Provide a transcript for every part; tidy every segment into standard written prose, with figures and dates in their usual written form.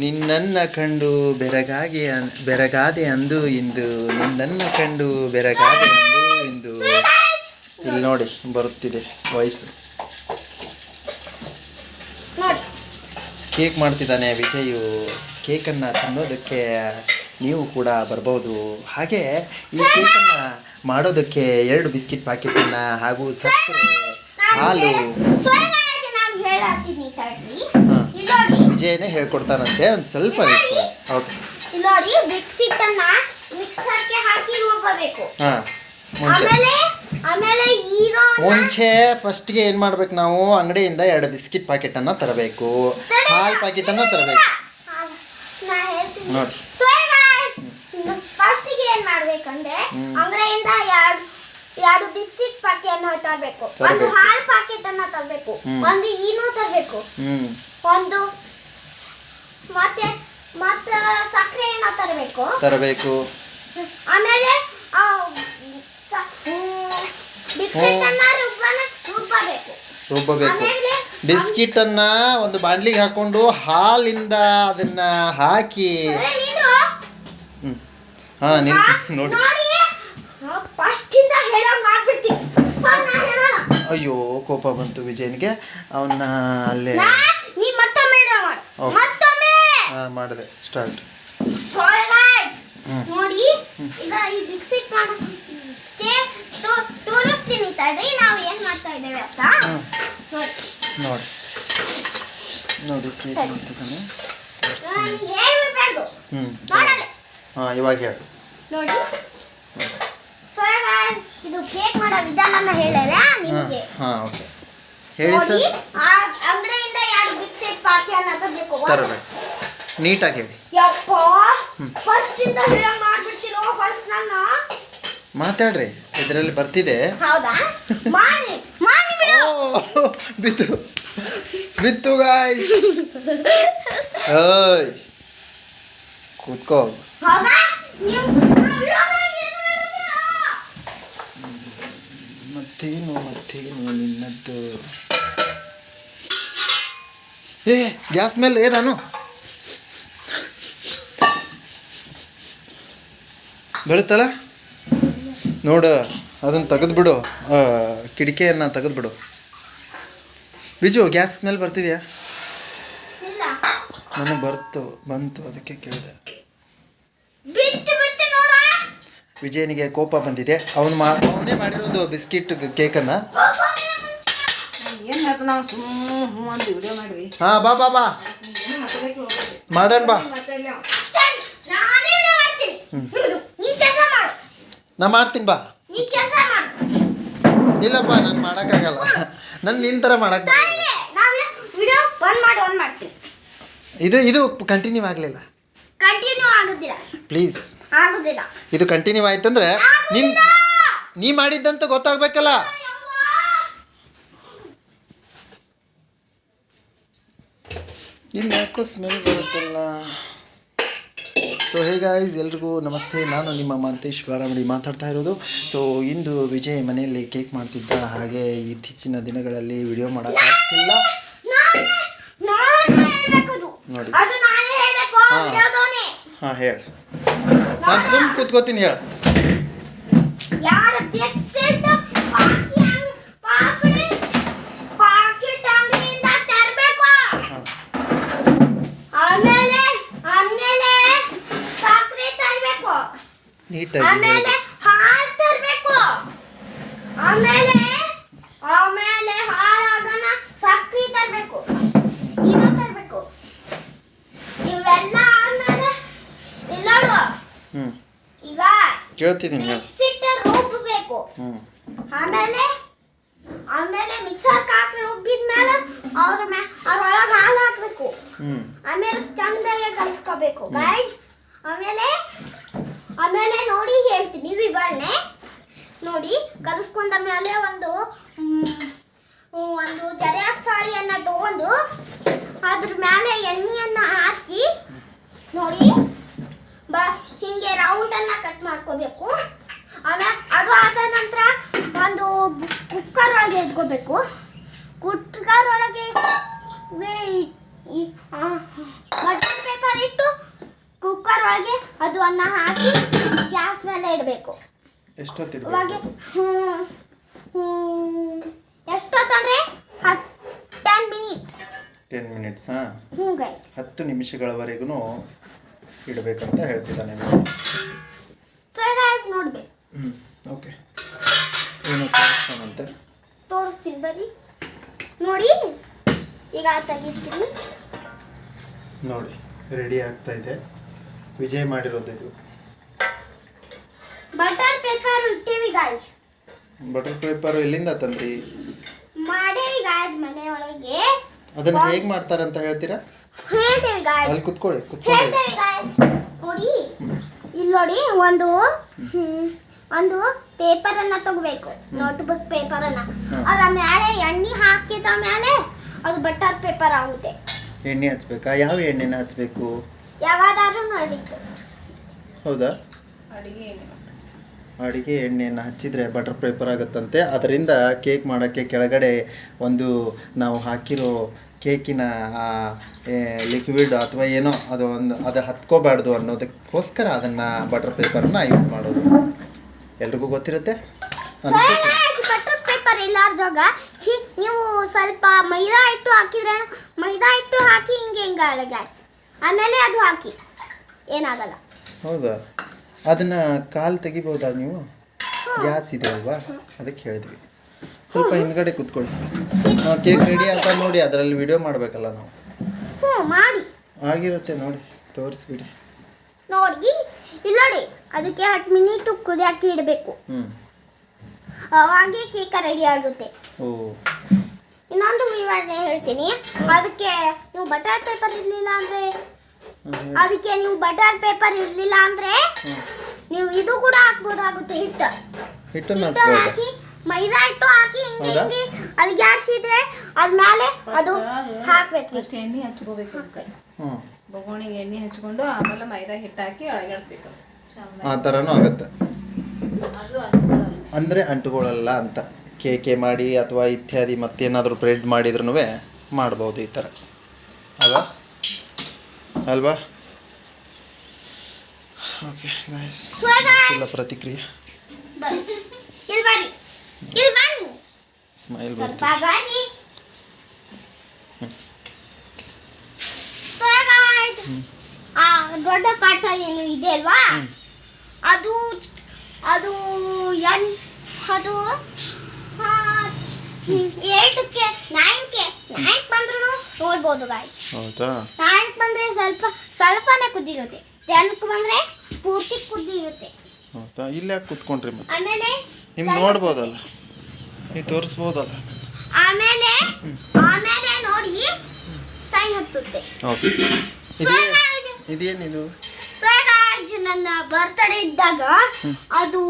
ನಿನ್ನನ್ನ ಕಂಡು ಬೆರಗಾದೆ ಅಂದು ಇಂದು ನಿನ್ನನ್ನ ಕಂಡು ಬೆರಗಾದೆ ಅಂದು ಇಂದು. ಇಲ್ಲಿ ನೋಡಿ ಬರುತ್ತಿದೆ ವಾಯ್ಸು. ಕೇಕ್ ಮಾಡ್ತಿದ್ದಾನೆ ವಿಜಯು. ಕೇಕನ್ನು ತಿನ್ನೋದಕ್ಕೆ ನೀವು ಕೂಡ ಬರ್ಬೋದು. ಹಾಗೆ ಈ ಕೇಕನ್ನು ಮಾಡೋದಕ್ಕೆ 2 ಬಿಸ್ಕಿಟ್ ಪ್ಯಾಕೆಟನ್ನು ಹಾಗೂ ಸಕ್ಕರೆ ಹಾಲು ವಿಜಯನೇ ಹೇಳ್ಕೊಡ್ತಾನಂತೆ. ಒಂದು ಸ್ವಲ್ಪ ಓಕೆ ನೋಡಿ ಬಿಸ್ಕಿಟ್ ಅನ್ನ ಮಿಕ್ಸರ್ಗೆ ಹಾಕಿ ರುಬ್ಬಬೇಕು. ಮುಂಚೆ ಫಸ್ಟ್ಗೆ ಏನು ಮಾಡ್ಬೇಕು ನಾವು ಅಂಗಡಿಯಿಂದ 2 ಬಿಸ್ಕಿಟ್ ಪ್ಯಾಕೆಟನ್ನು ತರಬೇಕು, ಹಾಲು ಪ್ಯಾಕೆಟನ್ನು ತರಬೇಕು ನೋಡಿ. ಫಸ್ಟ್ಗೆ ಏನು ಮಾಡಬೇಕಂದ್ರೆ ಅಂಗಡಿಯಿಂದ 2 ಬಿಸ್ಕಿಟ್ ಪ್ಯಾಕೆಟ್ ತರಬೇಕು, ಒಂದು ಹಾಲು ಪ್ಯಾಕೆಟ್ ಅನ್ನ ತರಬೇಕು, ಒಂದು ಈನೋ ತರಬೇಕು, ಒಂದು ಮತ್ತೆ ಸಕ್ಕರೆಯನ್ನ ತರಬೇಕು. ಆಮೇಲೆ ರುಬ್ಬಬೇಕು. ಬಿಸ್ಕಿಟ್ ಅನ್ನ ಒಂದು ಬಾಂಡ್ಲಿಗೆ ಹಾಕೊಂಡು ಹಾಲಿಂದ ಅದನ್ನ ಹಾಕಿ ನೋಡಿ. ಅಯ್ಯೋ ಕೋಪ ಬಂತು ವಿಜಯನ್ಗೆ. ಅವನ್ನ ಅಲ್ಲೇ ಮಾಡಿದೆ ಸ್ಟಾರ್ಟ್ ನೋಡಿ. ಈಗ ಈ ಬಿಸ್ಕಿಟ್ ತೋರಿಸ್ತೀನಿ ತಡ್ರಿ, ನಾವು ಏನ್ ಮಾಡ್ತಾ ಇದ್ದೇವೆ ಅಂತ ನೋಡಿ. ಕೇಕ್ ಮಾಡ್ತಿದ್ದಾನೆ. ಇವಾಗ ಹೇಳು ನೋಡಿ. ಇದು ಕೇಕ್ ಮಾಡೋ ವಿಧಾನನ ಹೇಳಲ್ಲ ನಿಮಗೆ. ಓಕೆ ಹೇಳಿ ಸರ್. ಅಂಗಡಿಯಿಂದ 2 ಬಿಸ್ಕಿಟ್ ಪ್ಯಾಕೆಟ್ ತರಬೇಕು. ನೀಟಾಗಿ ಹೇಳಿ. ಯಪ್ಪ ಫಸ್ಟ್ ಇಂದ ಹೇಳ ಮಾಡ್ಬಿಡ್ತಿರೋ ಫಸ್ಟ್ ನನ್ನ ಮಾತಾಡ್ರಿ, ಇದರಲ್ಲಿ ಬರ್ತಿದೆ. ಹೌದಾ ಮಾಡಿ ಬಿತ್ತು ಗಾಯ್ಸ್. ಓಯ್ ಕೂತ್ಕೋ. ಹೌದಾ ಮತ್ತೇನು ನಿನ್ನದ್ದು. ಗ್ಯಾಸ್ ಮೇಲೆ ಏನಾನು ಬರುತ್ತಲ್ಲ ನೋಡು, ಅದನ್ನು ತೆಗೆದ್ಬಿಡು, ಕಿಟಕಿಯನ್ನು ತೆಗೆದ್ಬಿಡು. ಬಿಜು ಗ್ಯಾಸ್ ಸ್ಮೆಲ್ ಬರ್ತಿದೆಯಾ? ನನಗೆ ಬಂತು ಅದಕ್ಕೆ ಕೇಳಿದೆ. ವಿಜಯನಿಗೆ ಕೋಪ ಬಂದಿದೆ. ಅವನೇ ಮಾಡಿರೋದು ಬಿಸ್ಕಿಟ್ ಕೇಕನ್ನು. ಹಾಂ ಬಾ ಮಾಡೋಣ ಬಾ. ನಾ ಮಾಡ್ತೀನಿ ಬಾ. ಇಲ್ಲಪ್ಪ ನಾನು ಮಾಡೋಕ್ಕಾಗಲ್ಲ, ನಿನ್ನ ಥರ ಮಾಡೋಕ್ಕಾಗಲ್ಲ. ಇದು ಕಂಟಿನ್ಯೂ ಆಗಲಿಲ್ಲ. ಪ್ಲೀಸ್ ಇದು ಕಂಟಿನ್ಯೂ ಆಯ್ತಂದ್ರೆ ನೀ ಮಾಡಿದ್ದಂತ ಗೊತ್ತಾಗಬೇಕಲ್ಲ. ಇಲ್ಲಿ ಯಾಕೋ ಸ್ಮೆಲ್ ಬರುತ್ತಲ್ಲ. ಸೊ ಹೇ ಗಾಯ್ಸ್, ಎಲ್ರಿಗೂ ನಮಸ್ತೆ. ನಾನು ನಿಮ್ಮ ಮಂತೇಶ್ ಬಾರಾಮಡಿ ಮಾತಾಡ್ತಾ ಇರೋದು. ಸೊ ಇಂದು ವಿಜಯ್ ಮನೆಯಲ್ಲಿ ಕೇಕ್ ಮಾಡ್ತಿದ್ದ. ಹಾಗೆ ಇತ್ತೀಚಿನ ದಿನಗಳಲ್ಲಿ ವಿಡಿಯೋ ಮಾಡೋಕ್ಕಾಗ್ತಿಲ್ಲ ನೋಡಿ. ಹಾಂ ಹೇಳು, ನಾನು ಸುಮ್ಮನೆ ಕೂತ್ಕೋತೀನಿ. ಹೇಳು. ನೀಟಾಗಿ ಆಮೇಲೆ ಹಾಲು ತರಬೇಕು. ಆಮೇಲೆ ಹಾಲಾಗನ ಸಕ್ಕರೆ ತರಬೇಕು, ಇನ್ನೂ ತರಬೇಕು. ಇವೆಲ್ಲ ಆದ್ಮೇಲೆ ಇಲ್ಲೋಡು. ಈಗ ಕೇಳ್ತಿದ್ದೀನಿ. ಮಿಕ್ಸಿಟ್ ರುಬ್ಬಬೇಕು. ಆಮೇಲೆ ಮಿಕ್ಸರ್ ಹಾಕಿ ರುಬ್ಬಿದ್ಮೇಲೆ ಅದ್ರೊಳಗೆ ಹಾಲು ಹಾಕಬೇಕು. ಆಮೇಲೆ ಚಂದಾಗಿ ಕಲಿಸ್ಕೋಬೇಕು ಗೈಸ್. ಆಮೇಲೆ ನೋಡಿ ಹೇಳ್ತೀನಿ ವಿವರಣೆ ನೋಡಿ. ಕಲಿಸ್ಕೊಂಡ ಮೇಲೆ ಒಂದು ಜರಿಯಾದ ಸಾಳಿಯನ್ನು ತಗೊಂಡು ಅದ್ರ ಮೇಲೆ ಎಣ್ಣೆಯನ್ನು ಹಾಕಿ ನೋಡಿ ಹಿಂಗೆ ರೌಂಡನ್ನು ಕಟ್ ಮಾಡ್ಕೋಬೇಕು. ಆಮೇಲೆ ಅದು ಆದ ನಂತರ ಒಂದು ಕುಕ್ಕರ್ ಒಳಗೆ ಇಟ್ಕೋಬೇಕು. ಕುಕ್ಕರ್ ಒಳಗೆ ಬಟರ್ ಪೇಪರ್ ಅನ್ನ ಹಾಕಿ ಗ್ಯಾಸ್ ಮೇಲೆ ಇಡಬೇಕು. ಎಷ್ಟೊತ್ತಿರ್ಬೇಕು? ಅವಾಗ ಎಷ್ಟೊತ್ತಂದ್ರೆ 10 ಮಿನಿಟ್. 10 ಮಿನಿಟ್ಸಾ? ಗೈಸ್ 10 ನಿಮಿಷಗಳವರೆಗೂ ಇಡಬೇಕಂತ ಹೇಳ್ತಿದ್ದಾನೆ. ಸೊ ಗೈಸ್ ನೋಡ್ಬೇಕು. ಓಕೆ, ಏನು ತೋರಿಸ್ತಾನಂತೆ? ತೋರಿಸ್ತೀನಿ ಬರ್ರಿ. ನೋಡಿ ಈಗ ತೆಗಿತೀನಿ. ನೋಡಿ ರೆಡಿ ಆಗ್ತಾ ಇದೆ. ವಿಜಯ್ ಮಾಡಿರೋದು ಇದು. ಬಟರ್ ಪೇಪರ್ ಇಟ್ಟೇವಿ ಗಾಯ್ಸ್. ಬಟರ್ ಪೇಪರ್ ಎಲ್ಲಿಂದ ತಂದ್ರಿ? ಮಾಡೇವಿ ಗಾಯ್ಸ್ ಮನೆ ಒಳಗೆ. ಅದನ್ನ ಹೇಗೆ ಮಾಡ್ತಾರೆ ಅಂತ ಹೇಳ್ತೀರಾ? ಹೇಳ್ತೇವಿ ಗಾಯ್ಸ್. ಅಲ್ಲಿ ಕುತ್ಕೊಳ್ಳಿ. ಹೇಳ್ತೇವಿ ಗಾಯ್ಸ್. ನೋಡಿ ಇಲ್ಲಿ ನೋಡಿ ಒಂದು ಪೇಪರ್ ಅನ್ನ ತಗೋಬೇಕು, ನೋಟ್ಬುಕ್ ಪೇಪರ್ ಅನ್ನ. ಅದರ ಮೇಲೆ ಎಣ್ಣೆ ಹಾಕಿದ ಮೇಲೆ ಅದು ಬಟರ್ ಪೇಪರ್ ಆಗುತ್ತೆ. ಎಣ್ಣೆ ಹಚ್ಬೇಕಾ? ಯಾವ ಎಣ್ಣೆನ ಹಚ್ಬೇಕು? ಯಾವಾಗಾದ್ರೂ ನಡೀತು. ಹೌದಾ? ಅಡಿಗೆ ಎಣ್ಣೆಯನ್ನು ಹಚ್ಚಿದರೆ ಬಟರ್ ಪೇಪರ್ ಆಗುತ್ತಂತೆ. ಅದರಿಂದ ಕೇಕ್ ಮಾಡೋಕ್ಕೆ ಕೆಳಗಡೆ ಒಂದು ನಾವು ಹಾಕಿರೋ ಕೇಕಿನ ಲಿಕ್ವಿಡ್ ಅಥವಾ ಏನೋ ಅದು ಹತ್ಕೋಬಾರ್ದು ಅನ್ನೋದಕ್ಕೋಸ್ಕರ ಅದನ್ನು ಬಟರ್ ಪೇಪರನ್ನ ಯೂಸ್ ಮಾಡೋದು. ಎಲ್ರಿಗೂ ಗೊತ್ತಿರುತ್ತೆ. ಬಟರ್ ಪೇಪರ್ ಇಲ್ಲಾರ್ದಾಗ ನೀವು ಸ್ವಲ್ಪ ಮೈದಾ ಹಿಟ್ಟು ಹಾಕಿದ್ರೆ ಮೈದಾ ಹಿಟ್ಟು ಹಾಕಿ ಹಿಂಗೆ ಗ್ಯಾಸ್ ಆಮೇಲೆ ಅದು ಹಾಕಿ ಏನಾಗಲ್ಲ. ಹೌದಾ? ಅದನ್ನು ಕಾಲು ತೆಗಿಬೋದಾ ನೀವು? ಗ್ಯಾಸ್ ಇದೆ ಅಲ್ವಾ, ಅದಕ್ಕೆ ಹೇಳಿದ್ವಿ. ಸ್ವಲ್ಪ ಹಿಂದ್ಗಡೆ ಕೂತ್ಕೊಳ್ಳಿ. ಕೇಕ್ ರೆಡಿ ಆಗ್ತಾ ನೋಡಿ, ಅದರಲ್ಲಿ ವಿಡಿಯೋ ಮಾಡಬೇಕಲ್ಲ ನಾವು. ಮಾಡಿ ಆಗಿರುತ್ತೆ ನೋಡಿ, ತೋರಿಸ್ಬಿಡಿ. ನೋಡಿ ಇಲ್ಲಿ ನೋಡಿ, ಅದಕ್ಕೆ 10 ಮಿನಿಟ್ ಕುದಿಯಾಕಿ ಇಡಬೇಕು. ಅವಾಗೆ ಕೇಕ್ ರೆಡಿ ಆಗುತ್ತೆ. ಇನ್ನೊಂದು ವಿವರಣೆ ಹೇಳ್ತೀನಿ. ಅದಕ್ಕೆ ನೀವು ಬಟರ್ ಪೇಪರ್ ಇರಲಿಲ್ಲ ಅಂದ್ರೆ ನೀವು ಇದು ಕೂಡ ಹಾಕ್ಬೋದಾಗುತ್ತೆ. ಹಿಟ್ಟು ಹಾಕಿ ಮೈದಾ ಹಿಟ್ಟು ಹಾಕಿ ಹಿಂಗೆ ಅಲ್ಲಿ ಗ್ಯಾಸಿದ್ರೆ ಅದ್ಮೇಲೆ ಅದು ಹಾಕ್ಬೇಕು. ಅಷ್ಟು ಎಣ್ಣೆ ಹಚ್ಕೋಬೇಕು. ಬೊಗೋಣಿಗೆ ಎಣ್ಣೆ ಹಚ್ಕೊಂಡು ಆಮೇಲೆ ಮೈದಾ ಹಿಟ್ಟು ಹಾಕಿ ಅಳಗಾಡಿಸ್ಬೇಕು. ಆ ಥರನೂ ಆಗುತ್ತೆ. ಅಂದರೆ ಅಂಟುಕೊಳ್ಳಲ್ಲ ಅಂತ. ಕೇಕೆ ಮಾಡಿ ಅಥವಾ ಇತ್ಯಾದಿ ಮತ್ತೇನಾದರೂ ಬ್ರೆಡ್ ಮಾಡಿದ್ರೂ ಮಾಡ್ಬೋದು ಈ ಥರ ಅಲ್ವಾ? ಓಕೆ ಗೈಸ್, ಇಲ್ಲ ಪ್ರತಿಕ್ರಿಯೆ. ಸ್ಮೈಲ್ ಬರ್ತೀನಿ. ದೊಡ್ಡ ಪಾಠ ಏನು ಇದೆ ಅಲ್ವಾ, ಅದು ಅದು ಅದು 8ಕ್ಕೆ 9ಕ್ಕೆ ಬಂದ್ರು ನೋಡ್ಬೋದು ಗಾಯ್ಸ್. ಹೌದಾ? 9ಕ್ಕೆ ಬಂದ್ರೆ ಸ್ವಲ್ಪನೇ ಕುದ್ದಿರುತ್ತೆ. 10ಕ್ಕೆ ಬಂದ್ರೆ ಪೂರ್ತಿ ಕುದ್ದಿರುತ್ತೆ. ಹೌದಾ? ಇಲ್ಲಿ ಯಾಕೆ ಕುತ್ಕೊಂಡ್ರಿ ಮತ್ತೆ? ಆಮೇಲೆ ನಿಮ್ಗೆ ನೋಡ್ಬೋದಲ್ಲ, ನೀವು ತೋರಿಸ್ಬೋದಲ್ಲ. ಆಮೇಲೆ ನೋಡಿ ಸೈ ಹತ್ತುತ್ತೆ. ಓಕೆ, ಇದೇನಿದು? ನನ್ನ ಬರ್ತ್ಡೇ ಇದ್ದಾಗ ಅದು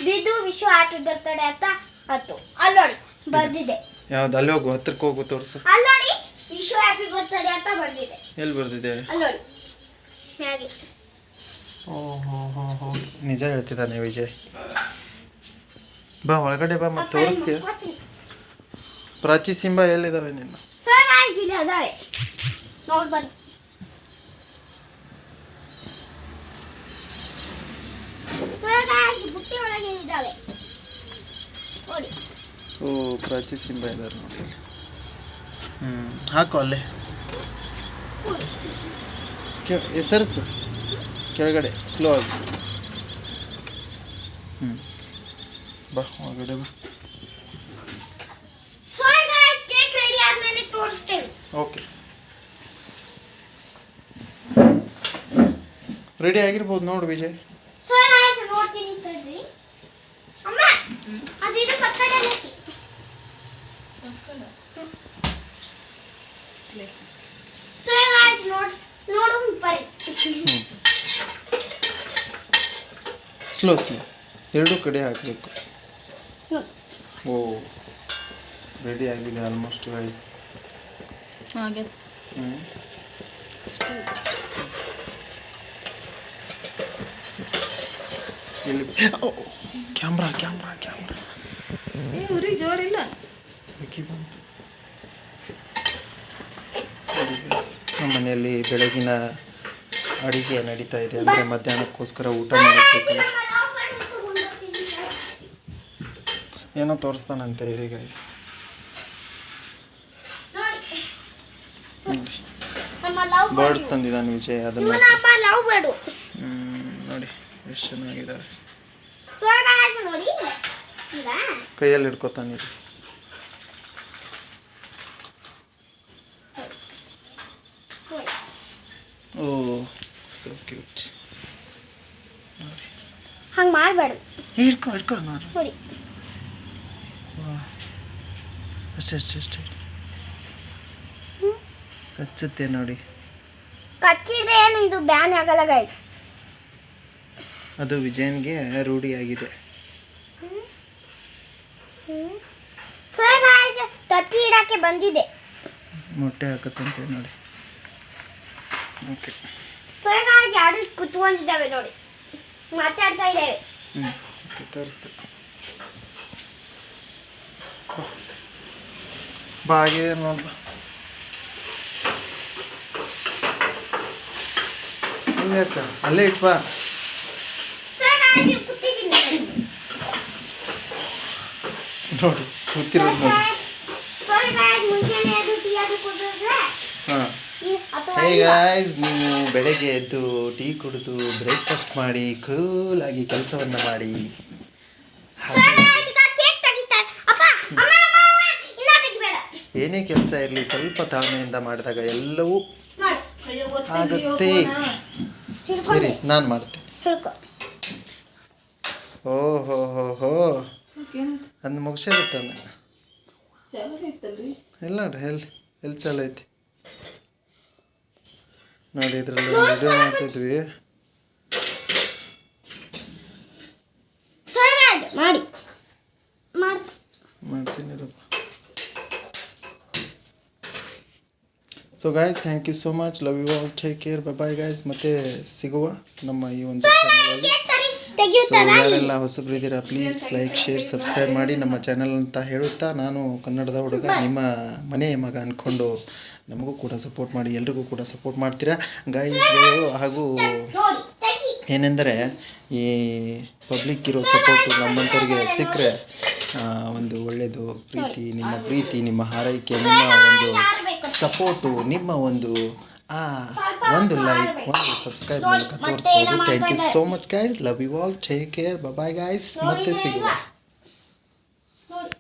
ಬಿದ್ದು ವಿಶ್ವ ಆಟದ ಬರ್ತಡೆ ಅಂತ ಹತ್ತು. ಅಲ್ಲಿ ನೋಡಿ ಬರ್ದಿದೆ. ಯಾವ್ದು? ಅಲ್ಲಿ ಹೋಗು, ಹತ್ರಕ್ಕೆ ಹೋಗು, ತೋರಿಸು. ಅಲ್ಲಿ ನೋಡಿ ವಿಶ್ವ ಹ್ಯಾಪಿ ಬರ್ತಡೇ ಅಂತ ಬರ್ದಿದೆ. ಎಲ್ಲಿ ಬರ್ದಿದೆ? ಅಲ್ಲಿ ನೋಡಿ ಮ್ಯಾಗೆ. ಓಹೋ, ನಿಜ ಹೇಳ್ತಿದ್ದಾನೆ ವಿಜಯ್. ಬಾ ಒಳಗಡೆ ಬಾ, ಮತ್ತೆ ತೋರಿಸ್ತೀಯ. ಪ್ರಾಚಿ ಸಿಂಬಾ ಎಲ್ಲಿದ್ದಾವೆ ನಿನ್ನ? ಅದಾವೆ ನೋಡಿ ಬನ್ನಿ. ಬುಟ್ಟಿ ಒಳಗೆ ಇದ್ದಾವೆ ನೋಡಿ. ಓ, ಪ್ರಾಚಿ ಸಿಂಬಾ ಇದ್ದಾರೆ ನೋಡಿ. ಹಾಕು ಅಲ್ಲೇ ಹೆಸರಿಸು ಕೆಳಗಡೆ ಸ್ಲೋ ಆಗಿ. ಬಾ ಒಳಗಡೆ ಬಾ. ಕೇಕ್ ರೆಡಿ ಆದ್ಮೇಲೆ ತೋರಿಸ್ತೇವೆ. ಓಕೆ, ರೆಡಿ ಆಗಿರ್ಬೋದು ನೋಡು ವಿಜಯ್. ನೋಡ್ತೀನಿ ತಡ್ರಿ. ಅಮ್ಮ ಅದು ಇದು ಪಕ್ಕಡೆ ಐತಿ. ನೋಡು ಬರಿ. ಸ್ಲೋ ಎರಡೂ ಕಡೆ ಹಾಕಬೇಕು. ಓ, ರೆಡಿ ಆಗಿದೆ ಆಲ್ಮೋಸ್ಟ್ ಗೈಸ್. ಹಾಗೆ ಇಲ್ಲಿ ಕ್ಯಾಮ್ರಾ ಉರಿ ಜೋರಿಲ್ಲ. ನಮ್ಮ ಮನೆಯಲ್ಲಿ ಬೆಳಗಿನ ಅಡಿಗೆ ನಡೀತಾ ಇದೆ ಅಂದರೆ ಮಧ್ಯಾಹ್ನಕ್ಕೋಸ್ಕರ ಊಟ ಮಾಡಬೇಕಲ್ಲ. ಏನೋ ತೋರಿಸ್ತಾನಂತೆ ಇರಿ ಗೈಸ್. ನೋಡಿ ಬರ್ಡ್ಸ್ ತಂದಿದ್ದಾನೆ ವಿಜಯ್, ಅದನ್ನು ನೋಡಿ ಎಷ್ಟು ಚೆನ್ನಾಗಿದ್ದಾವೆ. ಕೈಯಲ್ಲಿ ಹಿಡ್ಕೊತಾನಿರಿ. ಓ ಸೊ ಕ್ಯೂಟ್. ಹಂಗೆ ಮಾಡಬೇಡ, ಹಿಡ್ಕೊ ನಾನು ನೋಡಿ. ಅಷ್ಟೇ ಕಚ್ಚುತ್ತೆ ನೋಡಿ. ಕಚ್ಚಿದ್ರೆ ಏನು ಇದು ಬ್ಯಾನ್ ಆಗಲ್ಲ ಗೈಸ್. ಅದು ವಿಜಯನ್ಗೆ ರೂಢಿಯಾಗಿದೆ. ಸೊ ಗೈಸ್ ತತ್ತಿ ಇಡಕ್ಕೆ ಬಂದಿದೆ. ಮೊಟ್ಟೆ ಹಾಕತ್ತಂತೆ ನೋಡಿ. ಓಕೆ ಸೊ ಗೈಸ್ ಯಾರು ಕುತ್ಕೊಂಡಿದ್ದಾವೆ ನೋಡಿ, ಮಾತಾಡ್ತಾ ಇದ್ದೇವೆ. ಓಕೆ ತೋರಿಸ್ತೆ ಬಾ, ಆಗಿದೆ ನೋಡ್ಬ. ಯಾಕ ಅಲ್ಲೇ ಇಟ್ಬಾ. ನೋಡಿ ಕೂತಿರೋದು ನೋಡಿ. ಹಾಂ ಹೇ ಗಾಯ್ಸ್, ನೀವು ಬೆಳಗ್ಗೆ ಎದ್ದು ಟೀ ಕುಡಿದು ಬ್ರೇಕ್ಫಾಸ್ಟ್ ಮಾಡಿ ಕೂಲಾಗಿ ಕೆಲಸವನ್ನು ಮಾಡಿ, ಏನೇ ಕೆಲಸ ಇರಲಿ ಸ್ವಲ್ಪ ತಾಳ್ಮೆಯಿಂದ ಮಾಡಿದಾಗ ಎಲ್ಲವೂ ಆಗುತ್ತೆ. ಸರಿ ನಾನು ಮಾಡ್ತೇನೆ. ಓಹೋ ಹೋ ಹೋ ಅಂದು ಮುಗಿಸೇ ಬಿಟ್ಟಾನ. ಇಲ್ಲ ನೋಡ್ರಿ ಎಲ್ಲಿ ಚಾಲು ಐತಿ ನೋಡಿ. ಇದರಲ್ಲಿ ವಿಡಿಯೋ ಮಾಡ್ತಿದ್ವಿ. ಮಾಡ್ತೀನಿ. So guys, thank you so much. Love you all, take care, bye bye guys. ಮತ್ತೆ ಸಿಗುವ ನಮ್ಮ ಈ ಒಂದು ಚಾನಲಲ್ಲಿ. ಸೊ ಯಾರೆಲ್ಲ ಹೊಸಬರಿದ್ದೀರಾ ಪ್ಲೀಸ್ ಲೈಕ್ ಶೇರ್ ಸಬ್ಸ್ಕ್ರೈಬ್ ಮಾಡಿ ನಮ್ಮ ಚಾನಲ್ ಅಂತ ಹೇಳುತ್ತಾ, ನಾನು ಕನ್ನಡದ ಹುಡುಗ ನಿಮ್ಮ ಮನೆ ಮಗ ಅಂದ್ಕೊಂಡು ನಮಗೂ ಕೂಡ ಸಪೋರ್ಟ್ ಮಾಡಿ, ಎಲ್ರಿಗೂ ಕೂಡ ಸಪೋರ್ಟ್ ಮಾಡ್ತೀರಾ ಗಾಯ್ಸ್ಗಳು. ಹಾಗೂ ಏನೆಂದರೆ ಈ ಪಬ್ಲಿಕ್ ಇರೋ ಸಪೋರ್ಟು ನಮ್ಮಂಥವ್ರಿಗೆ ಸಿಕ್ಕರೆ ಒಂದು ಒಳ್ಳೆಯದು. ಪ್ರೀತಿ, ನಿಮ್ಮ ಹಾರೈಕೆ, ನಿಮ್ಮ ಒಂದು ಸಪೋರ್ಟು, ನಿಮ್ಮ ಒಂದು ಒಂದು ಲೈಕ್, ಒಂದು ಸಬ್ಸ್ಕ್ರೈಬ್ ಮೂಲಕ ತೋರಿಸ್ಬೋದು. Thank you so much guys. Love you all, take care, bye guys. ಮತ್ತೆ ಸಿಗುವ.